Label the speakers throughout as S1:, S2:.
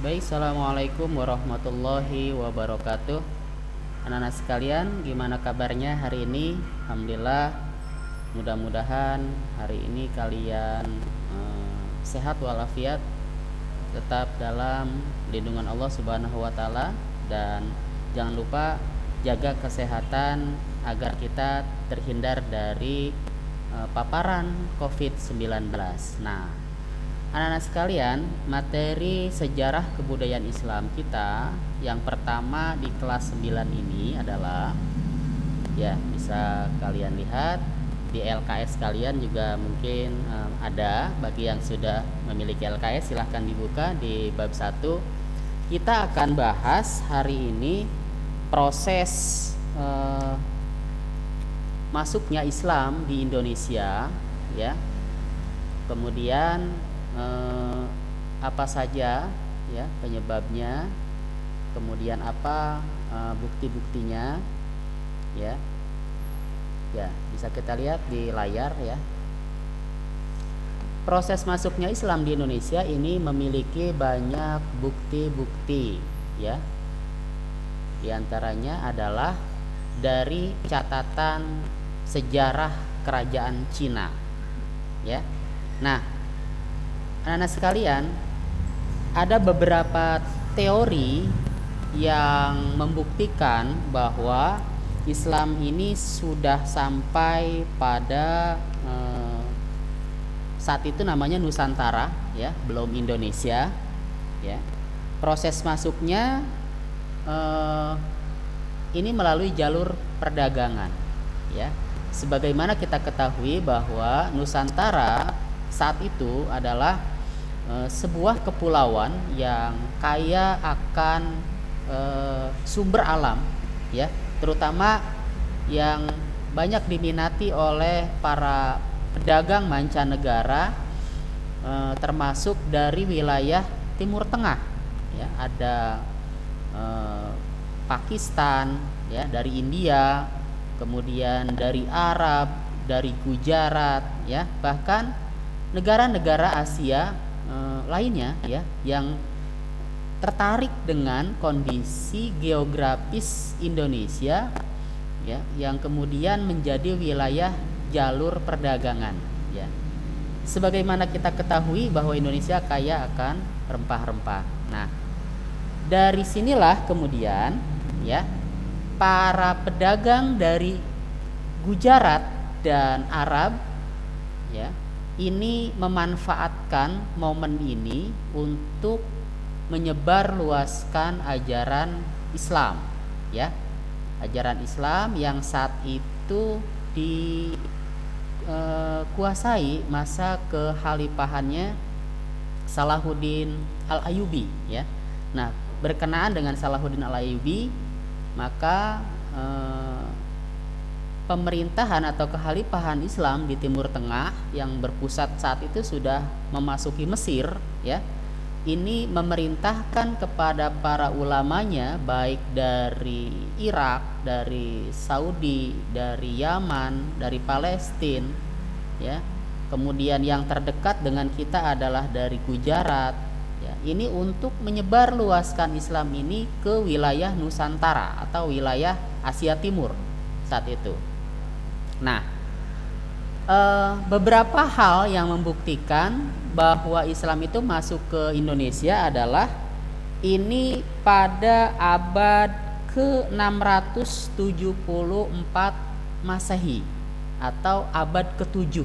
S1: Baik, assalamualaikum warahmatullahi wabarakatuh. Anak-anak sekalian, gimana kabarnya hari ini? Alhamdulillah, mudah-mudahan hari ini kalian sehat walafiat, tetap dalam lindungan Allah Subhanahu wa Ta'ala, dan jangan lupa jaga kesehatan agar kita terhindar dari paparan COVID-19. Nah, anak-anak sekalian, materi sejarah kebudayaan Islam kita yang pertama di kelas 9 ini adalah, ya, bisa kalian lihat di LKS kalian juga mungkin ada. Bagi yang sudah memiliki LKS silahkan dibuka di bab 1. Kita akan bahas hari ini proses masuknya Islam di Indonesia, ya. Kemudian apa saja, ya, penyebabnya, kemudian apa bukti-buktinya, ya. Ya, bisa kita lihat di layar, ya. Proses masuknya Islam di Indonesia ini memiliki banyak bukti-bukti, ya. Di antaranya adalah dari catatan sejarah kerajaan Cina, ya. Nah, anak-anak sekalian, ada beberapa teori yang membuktikan bahwa Islam ini sudah sampai pada saat itu namanya Nusantara, ya, belum Indonesia, ya. Proses masuknya ini melalui jalur perdagangan, ya. Sebagaimana kita ketahui bahwa Nusantara saat itu adalah sebuah kepulauan yang kaya akan sumber alam, ya, terutama yang banyak diminati oleh para pedagang mancanegara, termasuk dari wilayah Timur Tengah, ya. Ada Pakistan, ya, dari India, kemudian dari Arab, dari Gujarat, ya, bahkan negara-negara Asia lainnya, ya, yang tertarik dengan kondisi geografis Indonesia, ya, yang kemudian menjadi wilayah jalur perdagangan, ya. Sebagaimana kita ketahui bahwa Indonesia kaya akan rempah-rempah. Nah, dari sinilah kemudian, ya, para pedagang dari Gujarat dan Arab, ya, ini memanfaatkan momen ini untuk menyebarluaskan ajaran Islam, ya. Ajaran Islam yang saat itu dikuasai masa kekhalifahannya Salahuddin Al-Ayyubi, ya. Nah, berkenaan dengan Salahuddin Al-Ayyubi, maka pemerintahan atau kekhalifahan Islam di Timur Tengah yang berpusat saat itu sudah memasuki Mesir, ya. Ini memerintahkan kepada para ulamanya, baik dari Irak, dari Saudi, dari Yaman, dari Palestina, ya. Kemudian yang terdekat dengan kita adalah dari Gujarat, ya. Ini untuk menyebarluaskan Islam ini ke wilayah Nusantara atau wilayah Asia Timur saat itu. Nah, beberapa hal yang membuktikan bahwa Islam itu masuk ke Indonesia adalah ini pada abad ke-674 Masehi atau abad ke-7,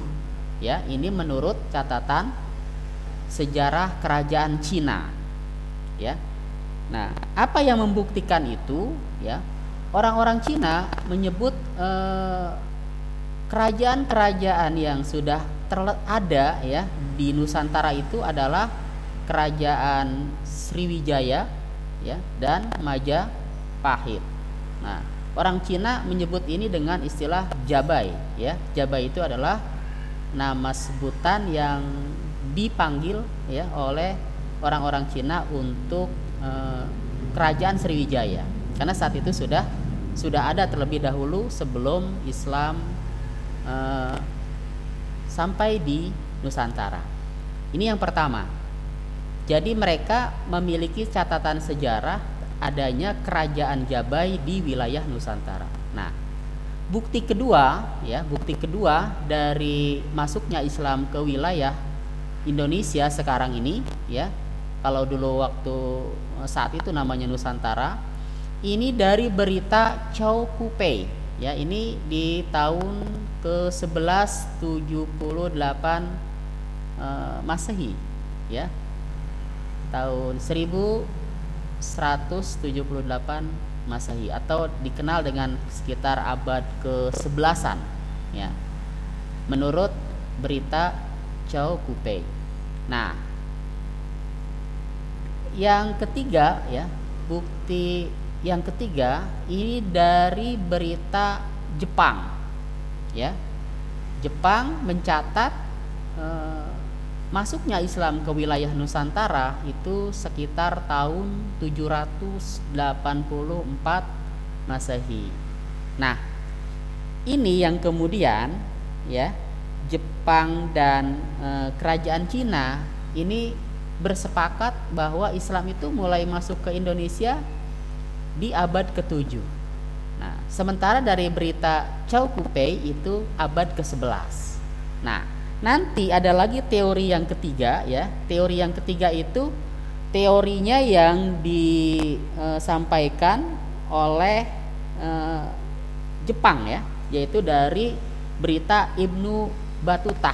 S1: ya. Ini menurut catatan sejarah kerajaan Cina, ya. Nah, apa yang membuktikan itu, ya? Orang-orang Cina menyebut kerajaan-kerajaan yang sudah ada, ya, di Nusantara itu adalah kerajaan Sriwijaya, ya, dan Majapahit. Nah, orang Cina menyebut ini dengan istilah Jabai, ya. Jabai itu adalah nama sebutan yang dipanggil, ya, oleh orang-orang Cina untuk kerajaan Sriwijaya, karena saat itu sudah ada terlebih dahulu sebelum Islam sampai di Nusantara. Ini yang pertama. Jadi mereka memiliki catatan sejarah adanya kerajaan Jabai di wilayah Nusantara. Nah, bukti kedua dari masuknya Islam ke wilayah Indonesia sekarang ini, ya, kalau dulu waktu saat itu namanya Nusantara, ini dari berita Chow Kupei, ya, ini di tahun ke 1178 Masehi, ya, tahun 1178 Masehi, atau dikenal dengan sekitar abad ke-11-an, ya, menurut berita Chow Kupei. Nah, yang ketiga, ya, bukti yang ketiga ini dari berita Jepang, ya. Jepang mencatat masuknya Islam ke wilayah Nusantara itu sekitar tahun 784 Masehi. Nah, ini yang kemudian, ya, Jepang dan kerajaan Cina ini bersepakat bahwa Islam itu mulai masuk ke Indonesia di abad ke-7. Nah, sementara dari berita Chow Kupei itu abad ke-11. Nah, nanti ada lagi teori yang ketiga, ya. Teori yang ketiga itu teorinya yang disampaikan oleh Jepang, ya, yaitu dari berita Ibnu Batutah,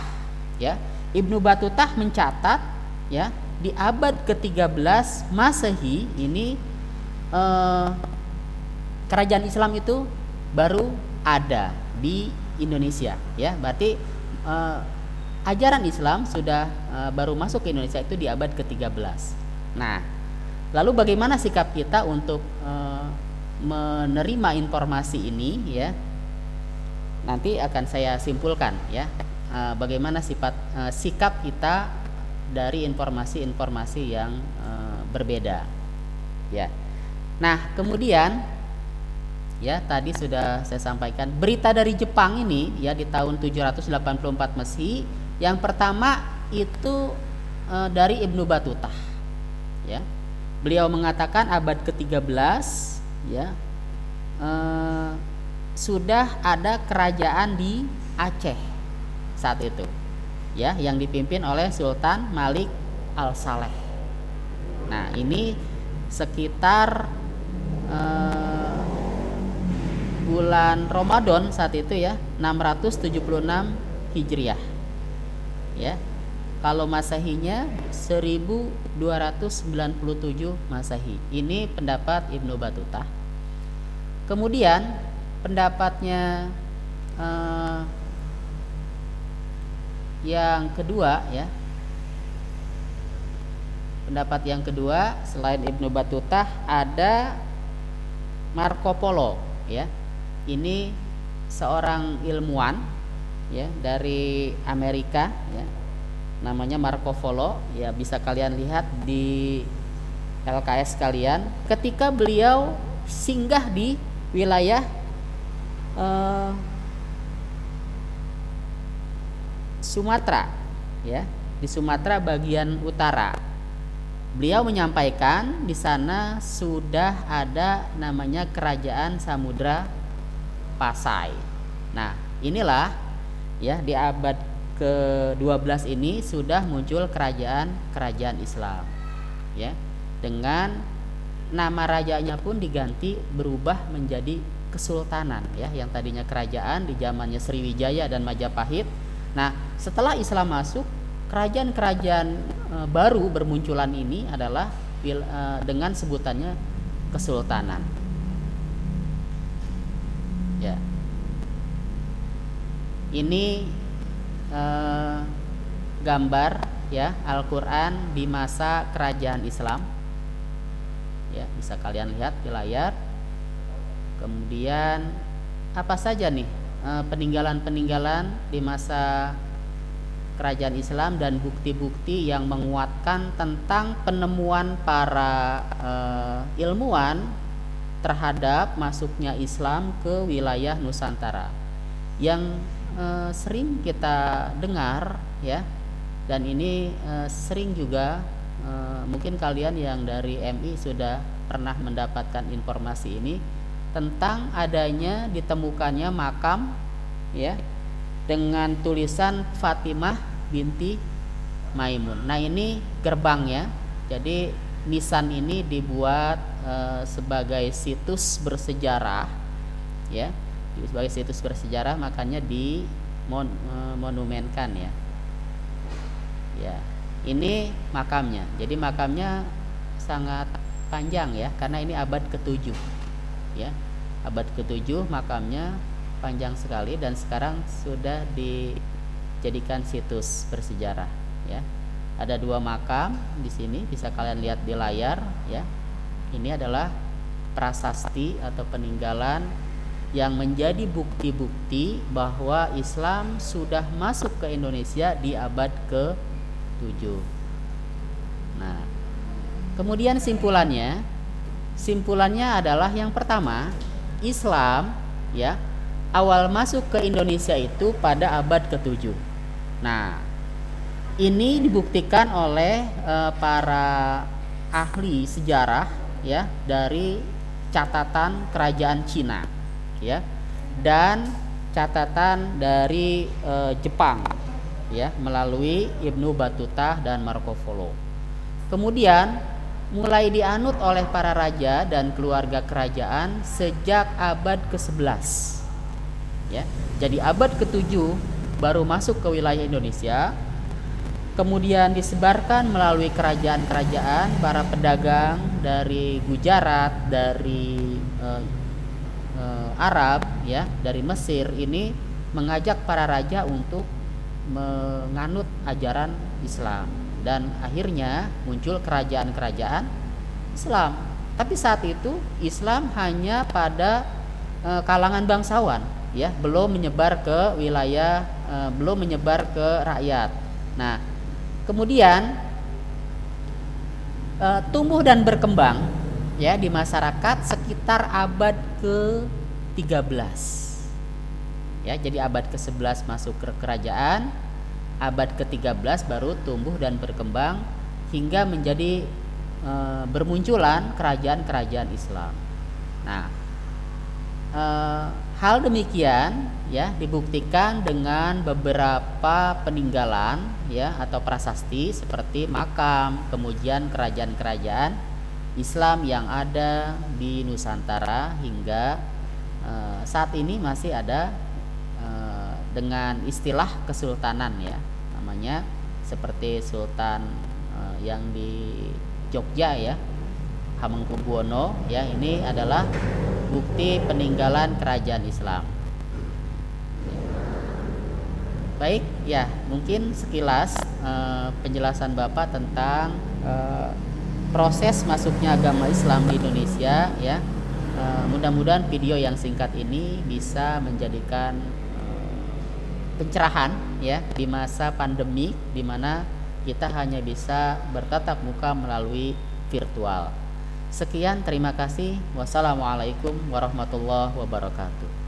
S1: ya. Ibnu Batutah mencatat, ya, di abad ke-13 Masehi ini kerajaan Islam itu baru ada di Indonesia, ya. Berarti ajaran Islam sudah baru masuk ke Indonesia itu di abad ke-13. Nah, lalu bagaimana sikap kita untuk menerima informasi ini, ya? Nanti akan saya simpulkan, ya, bagaimana sikap kita dari informasi-informasi yang berbeda, ya. Nah, kemudian, ya, tadi sudah saya sampaikan berita dari Jepang ini, ya, di tahun 784 Masehi. Yang pertama itu dari Ibnu Batutah, ya. Beliau mengatakan abad ke-13, ya, sudah ada kerajaan di Aceh saat itu, ya, yang dipimpin oleh Sultan Malik Al-Saleh. Nah, ini sekitar bulan Ramadan saat itu, ya, 676 Hijriah, ya. Kalau Masehinya 1297 Masehi. Ini pendapat Ibnu Batutah. Kemudian pendapatnya yang kedua, ya. Pendapat yang kedua selain Ibnu Batutah ada Marco Polo, ya. Ini seorang ilmuwan, ya, dari Amerika, ya. Namanya Marco Polo, ya, bisa kalian lihat di LKS kalian. Ketika beliau singgah di wilayah Sumatera, ya, di Sumatera bagian utara. Beliau menyampaikan di sana sudah ada namanya Kerajaan Samudra Pasai. Nah, inilah, ya, di abad ke-12 ini sudah muncul kerajaan Islam, ya, dengan nama rajanya pun diganti berubah menjadi kesultanan, ya, yang tadinya kerajaan di zamannya Sriwijaya dan Majapahit. Nah, setelah Islam masuk, kerajaan-kerajaan baru bermunculan ini adalah dengan sebutannya kesultanan, ya. Ini gambar, ya, Al-Quran di masa kerajaan Islam, ya, bisa kalian lihat di layar. Kemudian apa saja nih peninggalan-peninggalan di masa kerajaan Islam dan bukti-bukti yang menguatkan tentang penemuan para ilmuwan terhadap masuknya Islam ke wilayah Nusantara yang sering kita dengar, ya, dan ini sering juga mungkin kalian yang dari MI sudah pernah mendapatkan informasi ini tentang adanya ditemukannya makam ya dengan tulisan Fatimah binti Maimun. Nah, ini gerbangnya. Jadi nisan ini dibuat sebagai situs bersejarah ya. Sebagai situs bersejarah makanya monumenkan ya. Ya. Ini makamnya. Jadi makamnya sangat panjang ya, karena ini abad ke-7 ya. Abad ke-7 makamnya panjang sekali dan sekarang sudah dijadikan situs bersejarah ya. Ada 2 makam di sini, bisa kalian lihat di layar ya. Ini adalah prasasti atau peninggalan yang menjadi bukti-bukti bahwa Islam sudah masuk ke Indonesia di abad ke-7. Nah, kemudian simpulannya adalah yang pertama, Islam ya awal masuk ke Indonesia itu pada abad ke-7. Nah, ini dibuktikan oleh para ahli sejarah ya dari catatan kerajaan Cina ya dan catatan dari Jepang ya melalui Ibnu Battuta dan Marco Polo. Kemudian mulai dianut oleh para raja dan keluarga kerajaan sejak abad ke-11 ya. Jadi abad ke-7 baru masuk ke wilayah Indonesia. Kemudian disebarkan melalui kerajaan-kerajaan, para pedagang dari Gujarat, dari Arab ya, dari Mesir ini mengajak para raja untuk menganut ajaran Islam dan akhirnya muncul kerajaan-kerajaan Islam. Tapi saat itu Islam hanya pada kalangan bangsawan ya, belum menyebar ke wilayah, belum menyebar ke rakyat. Nah, kemudian tumbuh dan berkembang ya di masyarakat sekitar abad ke-13 ya. Jadi abad ke-11 masuk ke kerajaan, abad ke-13 baru tumbuh dan berkembang hingga menjadi bermunculan kerajaan-kerajaan Islam. Nah, hal demikian ya dibuktikan dengan beberapa peninggalan ya atau prasasti seperti makam, kemudian kerajaan-kerajaan Islam yang ada di Nusantara hingga saat ini masih ada dengan istilah kesultanan ya, namanya seperti Sultan yang di Jogja ya, Hamengkubuwono ya, ini adalah bukti peninggalan kerajaan Islam. Baik ya, mungkin sekilas penjelasan Bapak tentang proses masuknya agama Islam di Indonesia ya. Mudah-mudahan video yang singkat ini bisa menjadikan pencerahan ya di masa pandemi di mana kita hanya bisa bertatap muka melalui virtual. Sekian, terima kasih. Wassalamualaikum warahmatullahi wabarakatuh.